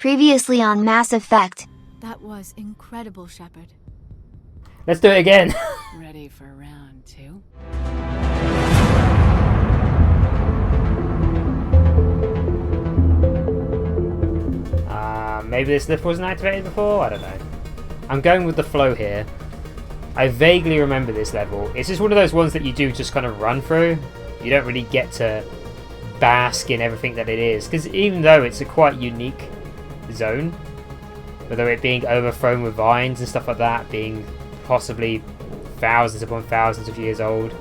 Previously on Mass Effect. That was incredible, Shepard. Let's do it again. Ready for round 2? Maybe this lift wasn't activated before? I don't know. I'm going with the flow here. I vaguely remember this level. It's just one of those ones that you do just kind of run through. You don't really get to bask in everything that it is. Because even though it's a quite unique zone, whether it being overthrown with vines and stuff like that, being possibly thousands upon thousands of years old,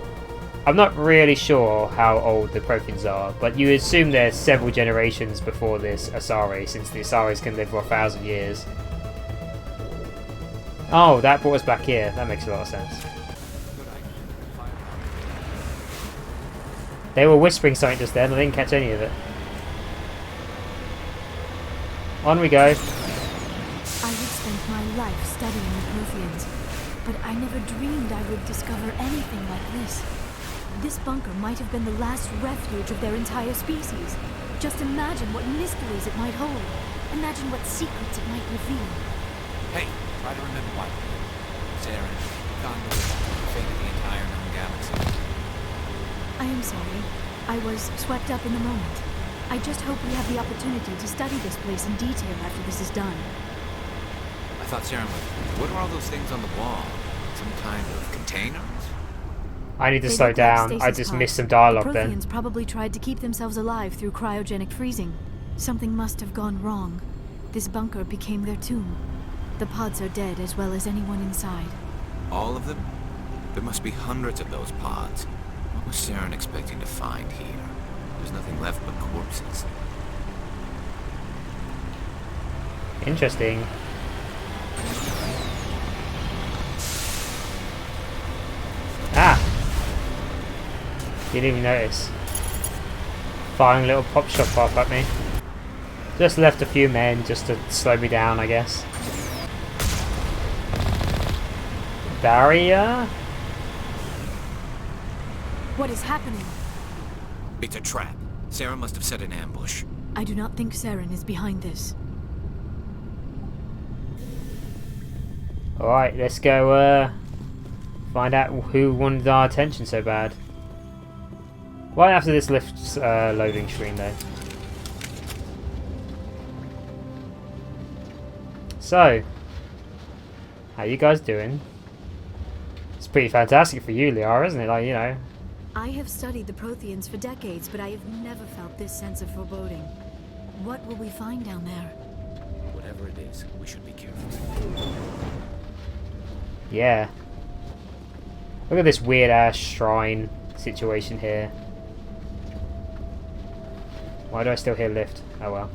I'm not really sure how old the Protheans are, but you assume they're several generations before this Asari, since the Asaris can live for 1,000 years. Oh, that brought us back here. That makes a lot of sense. They were whispering something just then, I didn't catch any of it. On we go. I would spend my life studying the Protheans, but I never dreamed I would discover anything like this. This bunker might have been the last refuge of their entire species. Just imagine what mysteries it might hold. Imagine what secrets it might reveal. Hey, try to remember what? Saren, Conduit, fate of the entire known galaxy. I am sorry. I was swept up in the moment. I just hope we have the opportunity to study this place in detail after this is done. I thought Saren was... What are all those things on the wall? Some kind of containers? I need to They slow look like down. I stasis just pods. missed some dialogue The then. Protheans probably tried to keep themselves alive through cryogenic freezing. Something must have gone wrong. This bunker became their tomb. The pods are dead as well as anyone inside. All of them? There must be hundreds of those pods. What was Saren expecting to find here? There's nothing left but corpses. Interesting. Ah! Didn't even notice. Firing little pop shot pop at me. Just left a few men just to slow me down, I guess. Barrier? What is happening? It's a trap. Saren must have set an ambush. I do not think Saren is behind this. Alright, let's go find out who wanted our attention so bad. Right after this lift loading screen though. So, how you guys doing? It's pretty fantastic for you, Liara, isn't it? Like, you know. I have studied the Protheans for decades, but I have never felt this sense of foreboding. What will we find down there? Whatever it is, we should be careful. Yeah. Look at this weird ass shrine situation here. Why do I still hear lift? Oh well.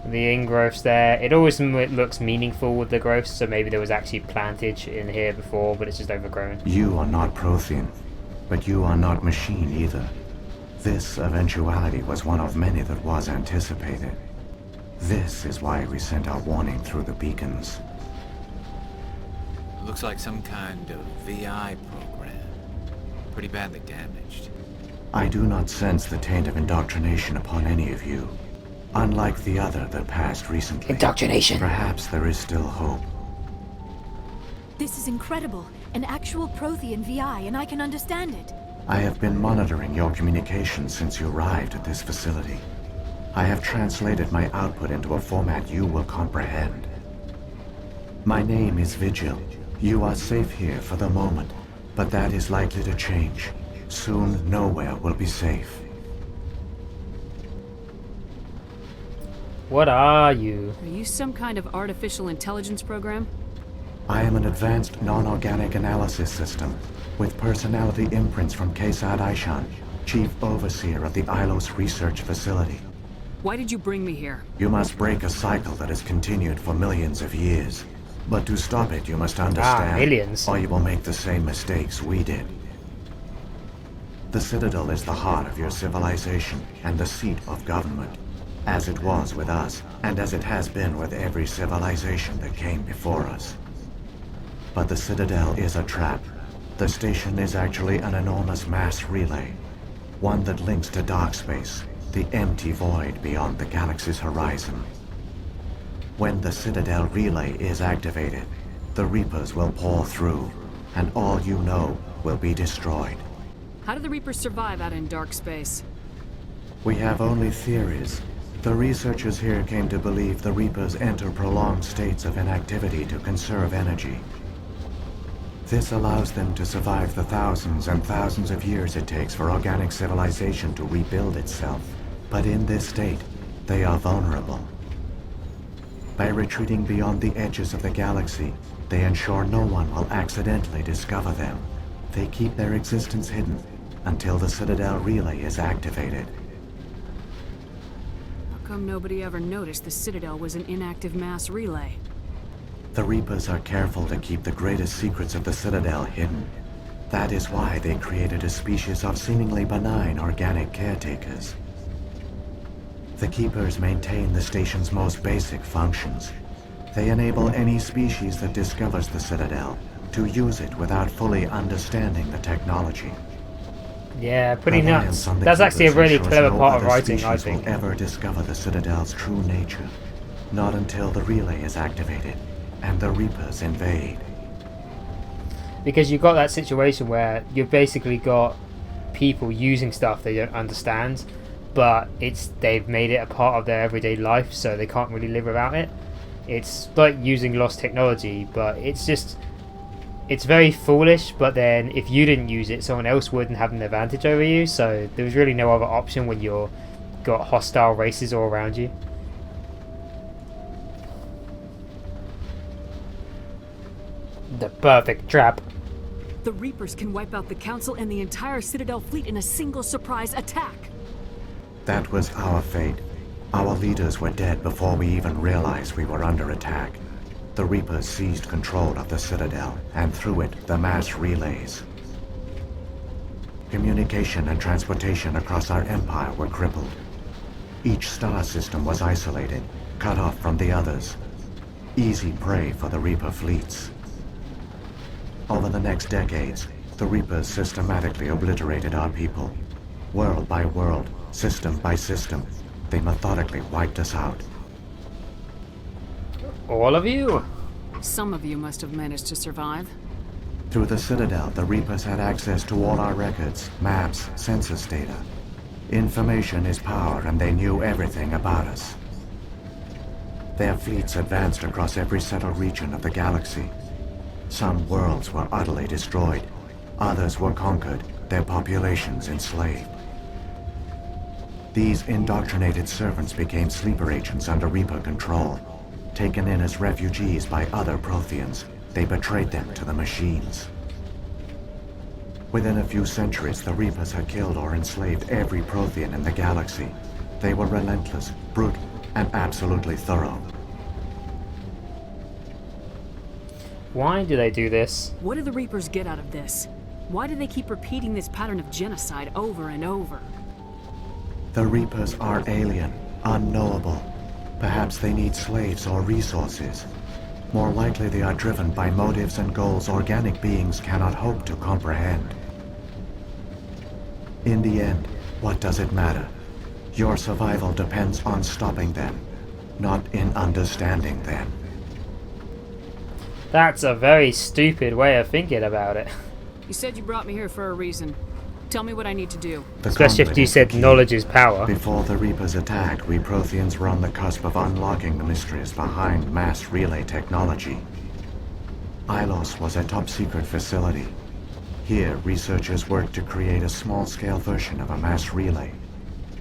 The ingrowths there. It always looks meaningful with the growths, so maybe there was actually plantage in here before, but it's just overgrown. You are not Prothean, but you are not machine either. This eventuality was one of many that was anticipated. This is why we sent our warning through the beacons. Looks like some kind of VI program. Pretty badly damaged. I do not sense the taint of indoctrination upon any of you. Unlike the other that passed recently. Indoctrination. Perhaps there is still hope. This is incredible. An actual Prothean VI, and I can understand it. I have been monitoring your communications since you arrived at this facility. I have translated my output into a format you will comprehend. My name is Vigil. You are safe here for the moment, but that is likely to change. Soon, nowhere will be safe. What are you? Are you some kind of artificial intelligence program? I am an advanced non-organic analysis system with personality imprints from Kesad Aishan, Chief Overseer of the Ilos Research Facility. Why did you bring me here? You must break a cycle that has continued for millions of years. But to stop it, you must understand, millions. or you will make the same mistakes we did. The Citadel is the heart of your civilization and the seat of government, as it was with us, and as it has been with every civilization that came before us. But the Citadel is a trap. The station is actually an enormous mass relay, one that links to dark space, the empty void beyond the galaxy's horizon. When the Citadel relay is activated, the Reapers will pour through, and all you know will be destroyed. How do the Reapers survive out in dark space? We have only theories. The researchers here came to believe the Reapers enter prolonged states of inactivity to conserve energy. This allows them to survive the thousands and thousands of years it takes for organic civilization to rebuild itself. But in this state, they are vulnerable. By retreating beyond the edges of the galaxy, they ensure no one will accidentally discover them. They keep their existence hidden until the Citadel relay is activated. How come nobody ever noticed the Citadel was an inactive mass relay? The Reapers are careful to keep the greatest secrets of the Citadel hidden. That is why they created a species of seemingly benign organic caretakers. The Keepers maintain the station's most basic functions. They enable any species that discovers the Citadel to use it without fully understanding the technology. Yeah, pretty Reliance nuts. on the That's actually a Keepers really ensures clever no part of other writing, I species think. will ever discover the Citadel's true nature. Not until the relay is activated and the Reapers invade. Because you've got that situation where you've basically got people using stuff they don't understand, but they've made it a part of their everyday life, so they can't really live without it. It's like using lost technology, but it's very foolish. But then if you didn't use it, someone else would and have an advantage over you, so there was really no other option when you've got hostile races all around you. The perfect trap. The Reapers can wipe out the Council and the entire Citadel fleet in a single surprise attack. That was our fate. Our leaders were dead before we even realized we were under attack. The Reapers seized control of the Citadel, and through it, the mass relays. Communication and transportation across our empire were crippled. Each star system was isolated, cut off from the others. Easy prey for the Reaper fleets. Over the next decades, the Reapers systematically obliterated our people. World by world, system by system, they methodically wiped us out. All of you? Some of you must have managed to survive. Through the Citadel, the Reapers had access to all our records, maps, census data. Information is power, and they knew everything about us. Their fleets advanced across every settled region of the galaxy. Some worlds were utterly destroyed. Others were conquered, their populations enslaved. These indoctrinated servants became sleeper agents under Reaper control. Taken in as refugees by other Protheans, they betrayed them to the machines. Within a few centuries, the Reapers had killed or enslaved every Prothean in the galaxy. They were relentless, brutal, and absolutely thorough. Why do they do this? What do the Reapers get out of this? Why do they keep repeating this pattern of genocide over and over? The Reapers are alien, unknowable. Perhaps they need slaves or resources. More likely they are driven by motives and goals organic beings cannot hope to comprehend. In the end, what does it matter? Your survival depends on stopping them, not in understanding them. That's a very stupid way of thinking about it. You said you brought me here for a reason. Tell me what I need to do. Especially if you said knowledge is power. Before the Reapers attacked, we Protheans were on the cusp of unlocking the mysteries behind mass relay technology. Ilos was a top-secret facility. Here, researchers worked to create a small-scale version of a mass relay,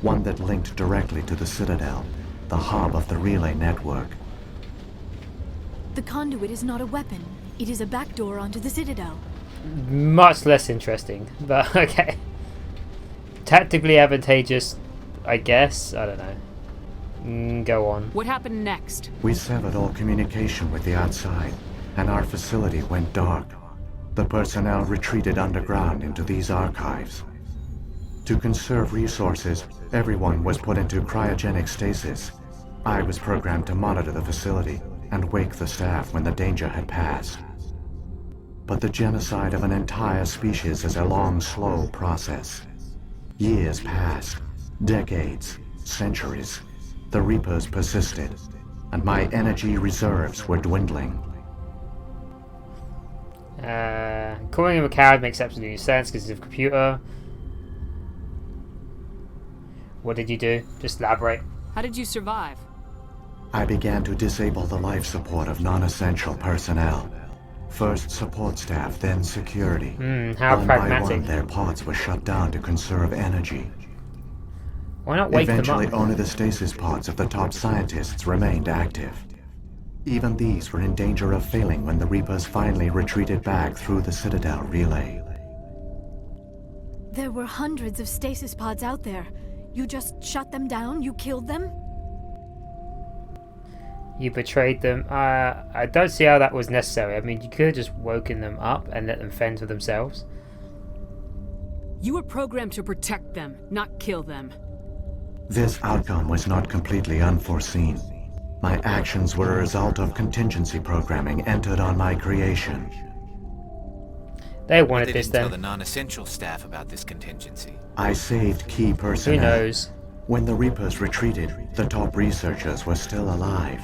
one that linked directly to the Citadel, the hub of the relay network. The conduit is not a weapon. It is a backdoor onto the Citadel. Much less interesting, but okay. Tactically advantageous, I guess. I don't know. Go on. What happened next? We severed all communication with the outside, and our facility went dark. The personnel retreated underground into these archives. To conserve resources, everyone was put into cryogenic stasis. I was programmed to monitor the facility and wake the staff when the danger had passed. But the genocide of an entire species is a long, slow process. Years passed, decades, centuries, the Reapers persisted, and my energy reserves were dwindling. Calling him a coward makes absolutely no sense because he's a computer. What did you do? Just elaborate. How did you survive? I began to disable the life support of non-essential personnel. First support staff, then security. How one pragmatic. by one, their pods were shut down to conserve energy. Why not wake Eventually, them up? only the stasis pods of the top scientists remained active. Even these were in danger of failing when the Reapers finally retreated back through the Citadel relay. There were hundreds of stasis pods out there. You just shut them down? You killed them? You betrayed them. I don't see how that was necessary. I mean, you could have just woken them up and let them fend for themselves. You were programmed to protect them, not kill them. This outcome was not completely unforeseen. My actions were a result of contingency programming entered on my creation. They But wanted they this didn't tell then. the non-essential staff about this contingency. I saved key Who personnel. knows? When the Reapers retreated, the top researchers were still alive.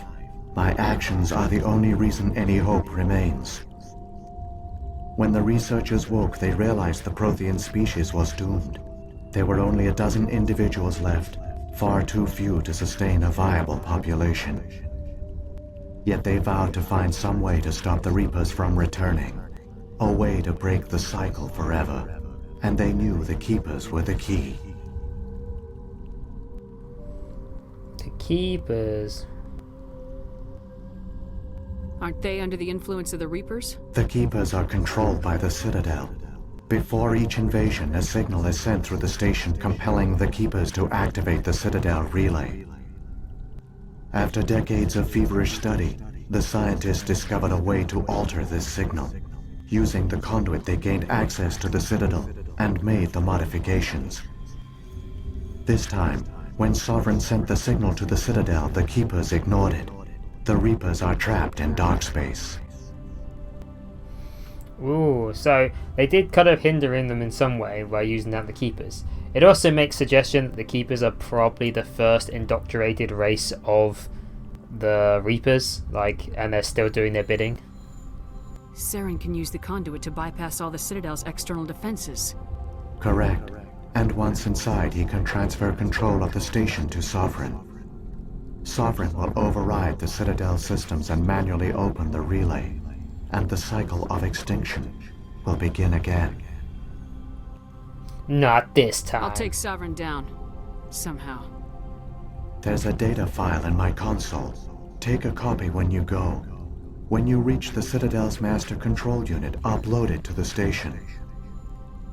My actions are the only reason any hope remains. When the researchers woke, they realized the Prothean species was doomed. There were only a dozen individuals left, far too few to sustain a viable population. Yet they vowed to find some way to stop the Reapers from returning, a way to break the cycle forever. And they knew the Keepers were the key. The Keepers. Aren't they under the influence of the Reapers? The Keepers are controlled by the Citadel. Before each invasion, a signal is sent through the station compelling the Keepers to activate the Citadel relay. After decades of feverish study, the scientists discovered a way to alter this signal. Using the conduit, they gained access to the Citadel and made the modifications. This time, when Sovereign sent the signal to the Citadel, the Keepers ignored it. The Reapers are trapped in dark space. Ooh, so they did kind of hinder in them in some way by using out the Keepers. It also makes suggestion that the Keepers are probably the first indoctrinated race of the Reapers, and they're still doing their bidding. Saren can use the conduit to bypass all the Citadel's external defenses. Correct. And once inside, he can transfer control of the station to Sovereign. Sovereign will override the Citadel systems and manually open the relay, and the cycle of extinction will begin again. Not this time. I'll take Sovereign down. Somehow. There's a data file in my console. Take a copy when you go. When you reach the Citadel's master control unit, upload it to the station.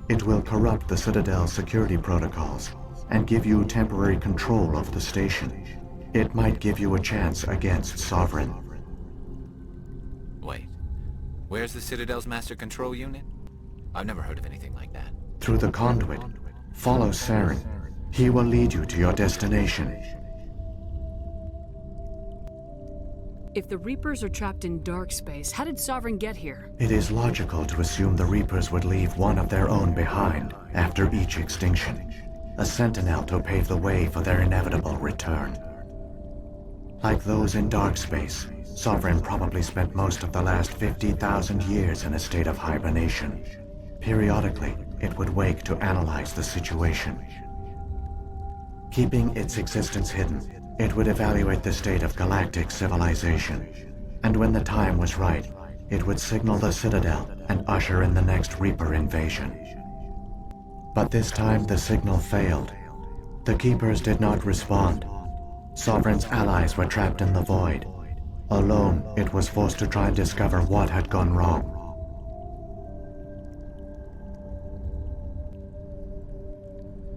It will corrupt the Citadel's security protocols and give you temporary control of the station. It might give you a chance against Sovereign. Wait, where's the Citadel's master control unit? I've never heard of anything like that. Through the conduit, follow Saren. He will lead you to your destination. If the Reapers are trapped in dark space, how did Sovereign get here? It is logical to assume the Reapers would leave one of their own behind after each extinction. A sentinel to pave the way for their inevitable return. Like those in dark space, Sovereign probably spent most of the last 50,000 years in a state of hibernation. Periodically, it would wake to analyze the situation. Keeping its existence hidden, it would evaluate the state of galactic civilization. And when the time was right, it would signal the Citadel and usher in the next Reaper invasion. But this time the signal failed. The Keepers did not respond. Sovereign's allies were trapped in the void. Alone, it was forced to try and discover what had gone wrong.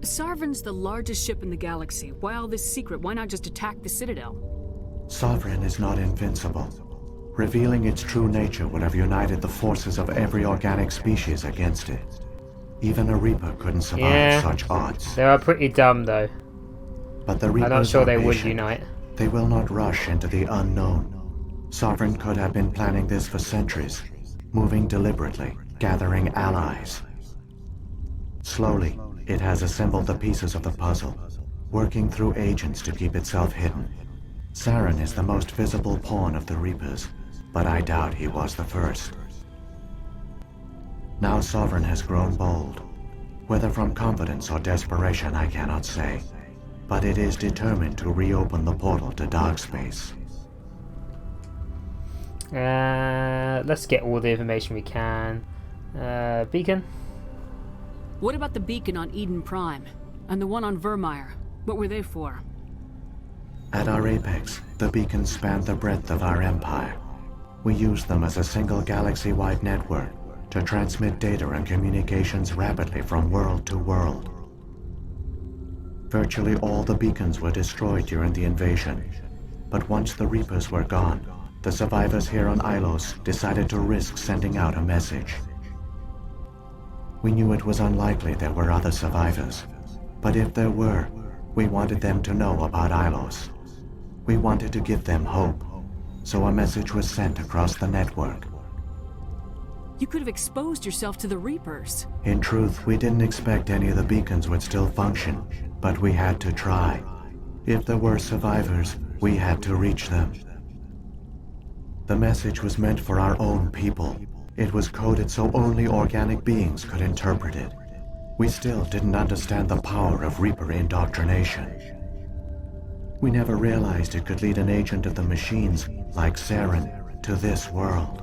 Sovereign's the largest ship in the galaxy. Why all this secret? Why not just attack the Citadel? Sovereign is not invincible. Revealing its true nature would have united the forces of every organic species against it. Even a Reaper couldn't survive such odds. They are pretty dumb though. But the Reapers I'm not sure are they would patient. unite. They will not rush into the unknown. Sovereign could have been planning this for centuries, moving deliberately, gathering allies. Slowly, it has assembled the pieces of the puzzle. working through agents to keep itself hidden. Saren is the most visible pawn of the Reapers, but I doubt he was the first. Now Sovereign has grown bold. Whether from confidence or desperation, I cannot say. But it is determined to reopen the portal to dark space. Let's get all the information we can. Beacon? What about the beacon on Eden Prime? And the one on Vermeer? What were they for? At our apex, the beacons spanned the breadth of our empire. We used them as a single galaxy-wide network to transmit data and communications rapidly from world to world. Virtually all the beacons were destroyed during the invasion, but once the Reapers were gone, the survivors here on Ilos decided to risk sending out a message. We knew it was unlikely there were other survivors, but if there were, we wanted them to know about Ilos. We wanted to give them hope, so a message was sent across the network. You could have exposed yourself to the Reapers. In truth, we didn't expect any of the beacons would still function, but we had to try. If there were survivors, we had to reach them. The message was meant for our own people. It was coded so only organic beings could interpret it. We still didn't understand the power of Reaper indoctrination. We never realized it could lead an agent of the machines, like Saren, to this world.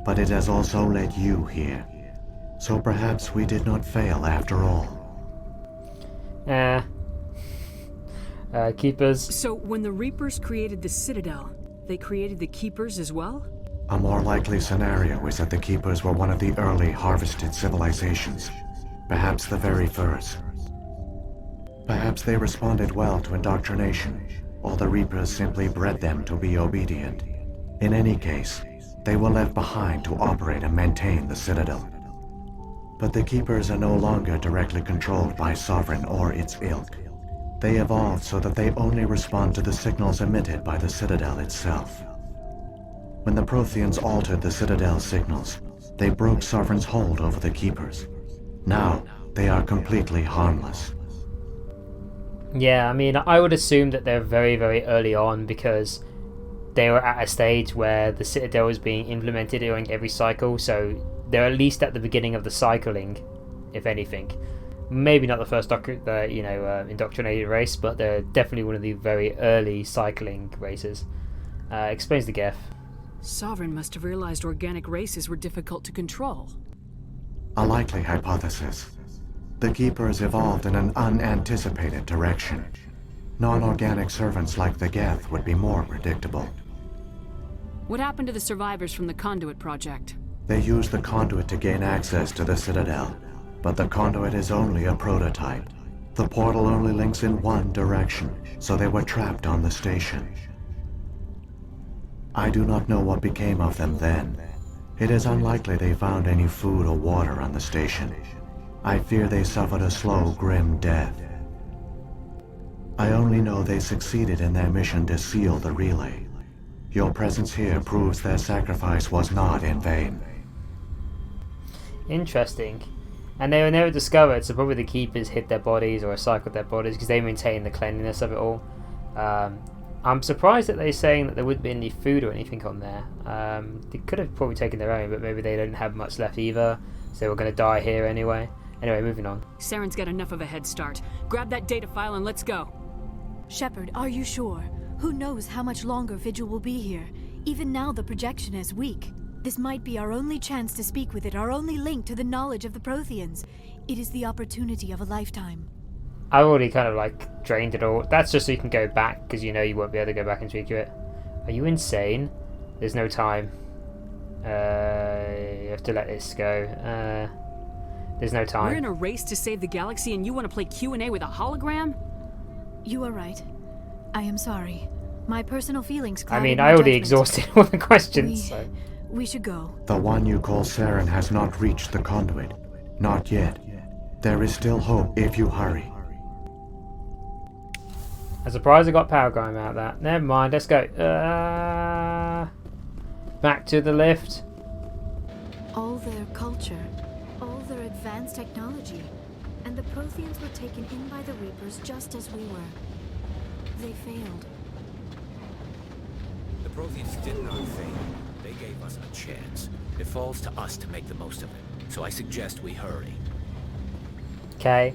But it has also led you here. So perhaps we did not fail after all. Keepers. So when the Reapers created the Citadel, they created the Keepers as well? A more likely scenario is that the Keepers were one of the early harvested civilizations. Perhaps the very first. Perhaps they responded well to indoctrination, or the Reapers simply bred them to be obedient. In any case, they were left behind to operate and maintain the Citadel. But the Keepers are no longer directly controlled by Sovereign or its ilk. They evolved so that they only respond to the signals emitted by the Citadel itself. When the Protheans altered the Citadel's signals, they broke Sovereign's hold over the Keepers. Now, they are completely harmless. Yeah, I mean, I would assume that they're very, very early on because they were at a stage where the Citadel was being implemented during every cycle, so they're at least at the beginning of the cycling, if anything. Maybe not the first indoctrinated race, but they're definitely one of the very early cycling races. Explains the Geth. Sovereign must have realized organic races were difficult to control. A likely hypothesis. The Keepers evolved in an unanticipated direction. Non-organic servants like the Geth would be more predictable. What happened to the survivors from the Conduit project? They used the conduit to gain access to the Citadel, but the conduit is only a prototype. The portal only links in one direction, so they were trapped on the station. I do not know what became of them then. It is unlikely they found any food or water on the station. I fear they suffered a slow, grim death. I only know they succeeded in their mission to seal the relay. Your presence here proves their sacrifice was not in vain. Interesting. And they were never discovered, so probably the Keepers hid their bodies or recycled their bodies because they maintain the cleanliness of it all. I'm surprised that they're saying that there wouldn't be any food or anything on there. They could have probably taken their own, but maybe they don't have much left either, so they were going to die here anyway. Anyway, moving on. Saren's got enough of a head start. Grab that data file and let's go. Shepard, are you sure? Who knows how much longer Vigil will be here? Even now the projection is weak. This might be our only chance to speak with it, our only link to the knowledge of the Protheans. It is the opportunity of a lifetime. I already kind of drained it all. That's just so you can go back, because you know you won't be able to go back and speak to it. Are you insane? There's no time. You have to let this go. There's no time. We're in a race to save the galaxy and you want to play Q&A with a hologram? You are right. I am sorry. My personal feelings I clouded mean, my I already judgment. exhausted all the questions, so... We should go. The one you call Saren has not reached the conduit. Not yet. There is still hope if you hurry. I'm surprised I got power going out of that. Never mind, let's go. Back to the lift. All their culture, all their advanced technology, and The Protheans were taken in by the Reapers just as we were. They failed. The Protheans did not fail. They gave us a chance. It falls to us to make the most of it. So I suggest we hurry. Okay.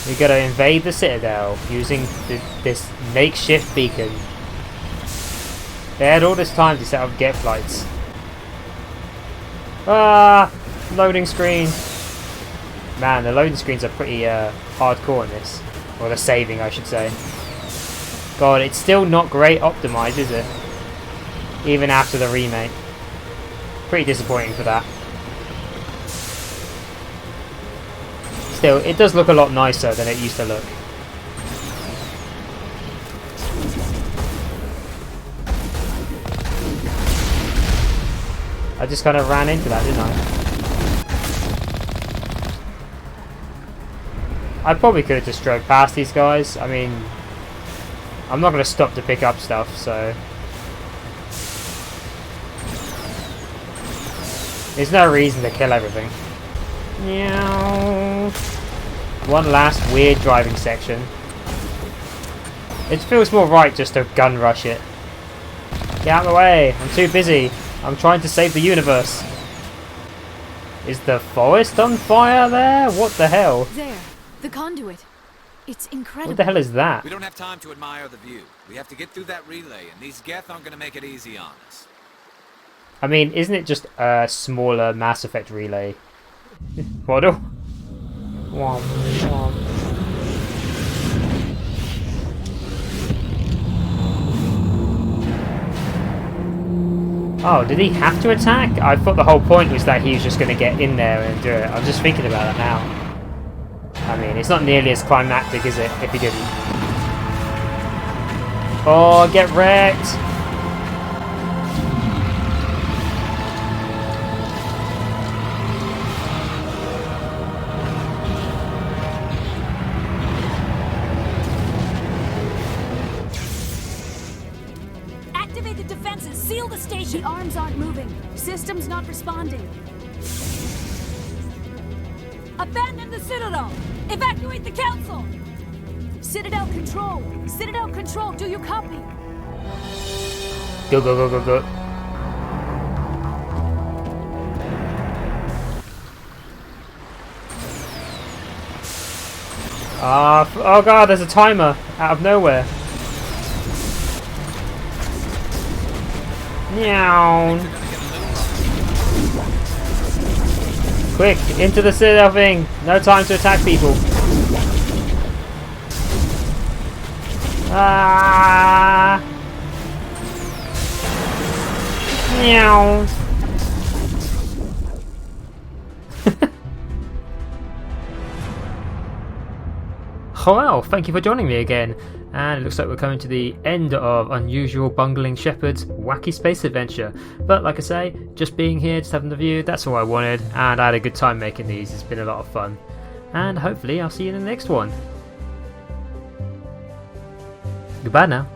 We gotta invade the Citadel using this makeshift beacon. They had all this time to set up get flights. Ah! Loading screen. Man, the loading screens are pretty hardcore in this. Or the saving, I should say. God, it's still not great optimized, is it? Even after the remake. Pretty disappointing for that. Still, it does look a lot nicer than it used to look. I just kind of ran into that, didn't I? I probably could have just drove past these guys. I mean, I'm not going to stop to pick up stuff, so... There's no reason to kill everything. Meow. One last weird driving section. It feels more right just to gun rush it. Get out of the way! I'm too busy. I'm trying to save the universe. Is the forest on fire there? What the hell? There, the conduit. It's incredible. What the hell is that? We don't have time to admire the view. We have to get through that relay, and these Geth aren't going to make it easy on us. I mean, isn't it just a smaller Mass Effect relay? Model? Womp, womp. Oh, did he have to attack? I thought the whole point was that he was just going to get in there and do it. I'm just thinking about it now. I mean, it's not nearly as climactic, is it, if he didn't? Oh, get wrecked! Activate the defenses! Seal the station! The arms aren't moving. Systems not responding. Abandon the Citadel! Evacuate the Council! Citadel Control! Citadel Control, do you copy? Go, go, go, go, go. Oh god, there's a timer out of nowhere. Meow. Quick, into the Citadel thing. No time to attack people. Ah. Meow. Well, thank you for joining me again. And it looks like we're coming to the end of Unusual Bungling Shepherd's Wacky Space Adventure. But like I say, just being here, just having the view, that's all I wanted. And I had a good time making these. It's been a lot of fun. And hopefully I'll see you in the next one. Goodbye now.